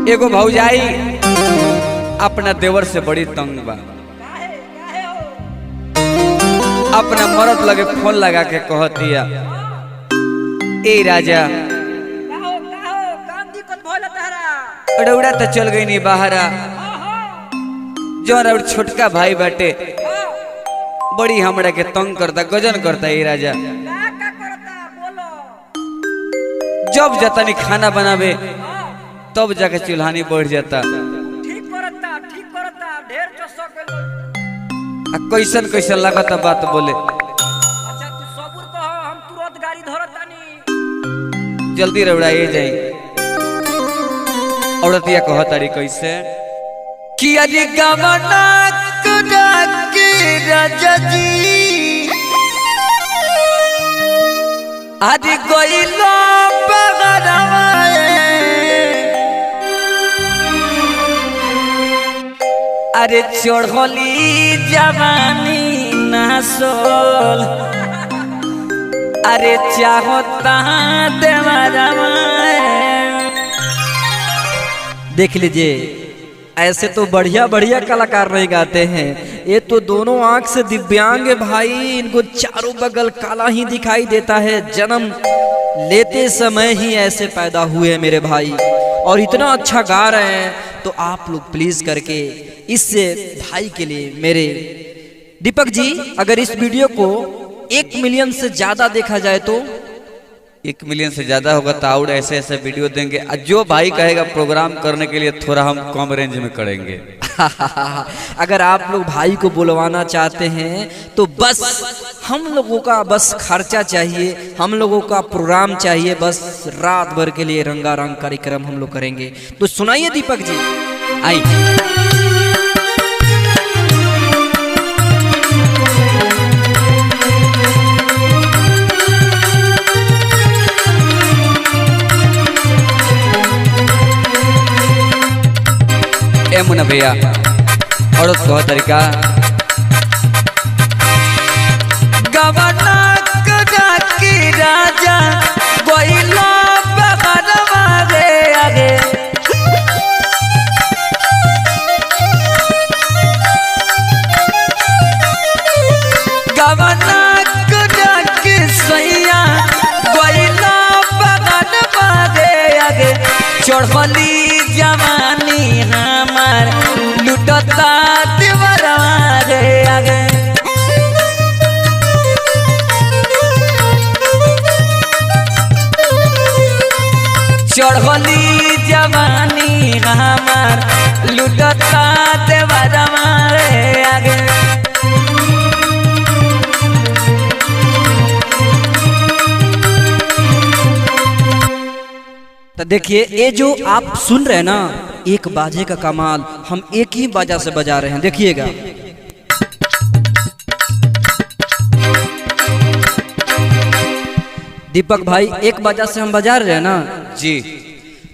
एगो भौजाई अपना देवर से बड़ी तंग बा। अपना मरद लगे फोन लगा के कहतिया, ए राजा अड़ौड़ा तो चल गई नहीं बाहरा, जो छोटका भाई बाटे बड़ी हमरा के तंग करता, गजन करता। ए राजा जब जाता नहीं खाना बनावे तब जाके चूल्हानी बढ़ जाता। कैसन कैसन लगता बात बोले। अच्छा तू सबूर कह, हम तुरंत गाड़ी धरतानी। जल्दी रउड़ाए जाई। औरतिया कहताड़ी कैसे कि अरे गवना करा के राजा जी अरे गइलो बगरवाए, अरे चढ़ली जवानी नासोल, अरे चाहता देवरवाए। देख लीजिए, ऐसे तो बढ़िया बढ़िया कलाकार नहीं गाते हैं। ये तो दोनों आंख से दिव्यांग है भाई, इनको चारों बगल काला ही दिखाई देता है। जन्म लेते समय ही ऐसे पैदा हुए मेरे भाई, और इतना अच्छा गा रहे हैं। तो आप लोग प्लीज करके इस भाई के लिए, मेरे दीपक जी, अगर इस वीडियो को 1 मिलियन से ज्यादा देखा जाए तो 1 मिलियन से ज्यादा होगा तो और ऐसे ऐसे वीडियो देंगे। जो भाई कहेगा प्रोग्राम करने के लिए थोड़ा हम कम रेंज में करेंगे। अगर आप लोग भाई को बुलवाना चाहते हैं तो बस हम लोगों का बस खर्चा चाहिए, हम लोगों का प्रोग्राम चाहिए, बस रात भर के लिए रंगारंग कार्यक्रम हम लोग करेंगे। तो सुनाइए दीपक जी, आई। ए मुन्ना भैया औरत कह तरीका गवना करा के राजा गइलो बगरवा रे आगे, गवना करा के सैया गइलो बगरवा रे आगे, चढ़ली जवानी हमार लुटता देवरवा रे आगे। चढ़ली जवानी हमार लुटता देवरवा रे आगे। तो देखिए, ये जो आप सुन रहे हैं ना, एक बाजे का कमाल हम एक ही बाजा से बजा रहे हैं। देखिएगा, दीपक भाई एक बाजा से हम बजा रहे हैं ना जी।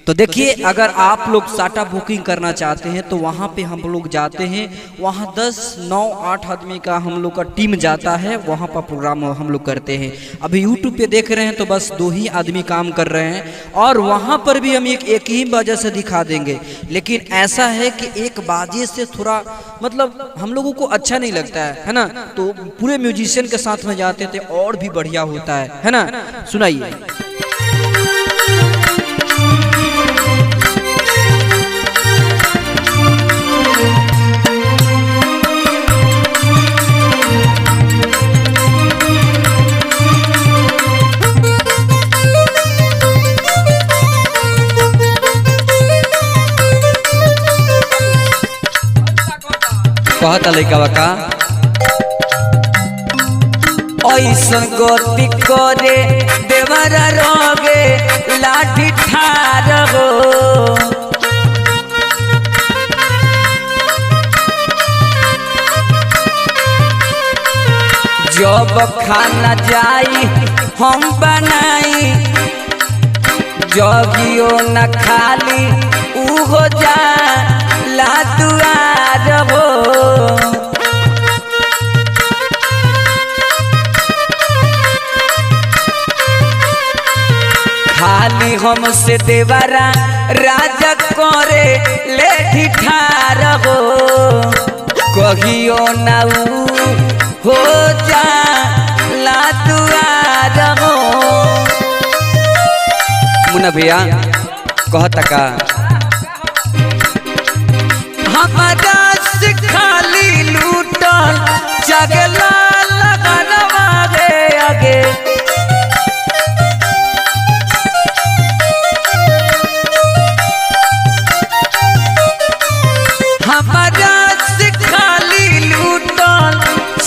तो देखिए, अगर आप लोग साटा बुकिंग करना चाहते हैं तो वहाँ पे हम लोग जाते हैं। वहाँ 10, 9, 8 आदमी का हम लोग का टीम जाता है, वहाँ पर प्रोग्राम हम लोग करते हैं। अभी यूट्यूब पे देख रहे हैं तो बस 2 ही आदमी काम कर रहे हैं, और वहाँ पर भी हम एक ही बाजे से दिखा देंगे। लेकिन ऐसा है कि एक बाजे से थोड़ा मतलब हम लोगों को अच्छा नहीं लगता है ना, तो पूरे म्यूजिशियन के साथ में जाते थे और भी बढ़िया होता है ना। सुनाइए। कहता लइका का ऐसन गति करे देवरा रोगे लाठी ठार हो, जब खाना जाई हम बनाई, जगियो न खाली ऊ हो जा लातुआर हो। खाली हमसे देवरा राजा करे ले ठिठार हो कहियो नाऊ हो जा ला दुआर हो। मुन्ना भैया कहता का हमारा से खाली लूटल जगला लगनवा रे आगे हमारा से खाली लूटल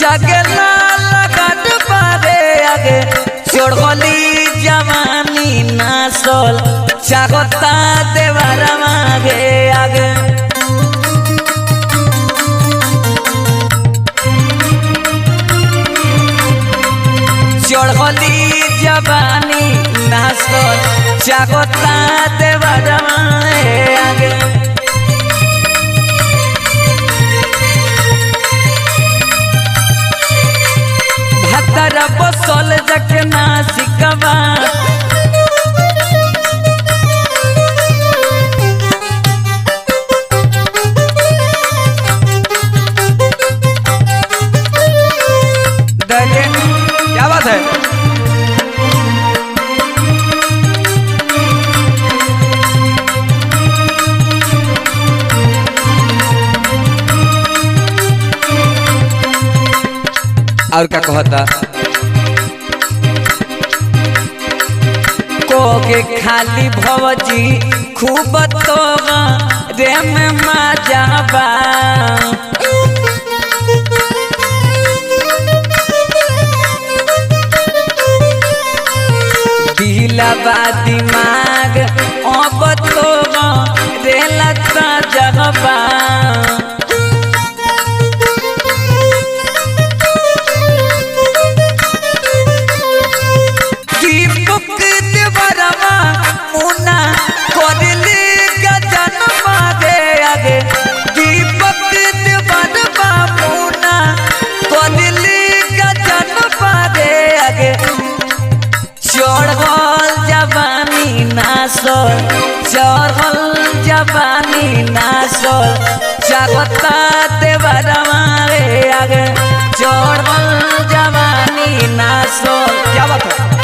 जगला लगनवा रे आगे चढ़ली जवानी नासल चागता देवरा मागे आगे चढ़ली जवानी नासल चागता देवरा मागे आगे भतरा बसल जके नासिकवा क्या बात है। और क्या कहता को के खाली भवजी खूब तो रे में मजा बा दिलवा दिमाग अब तो रे लगता जगबा दीपक देवरवा मुन्ना करले गजन मागे आगे दीपक देवरवा मुन्ना करले गजन मागे आगे चढ़ल जवानी नासल चढ़ल जवानी नासल चागता देवरा मारे आगे चढ़ल जवानी नासल। क्या बात है।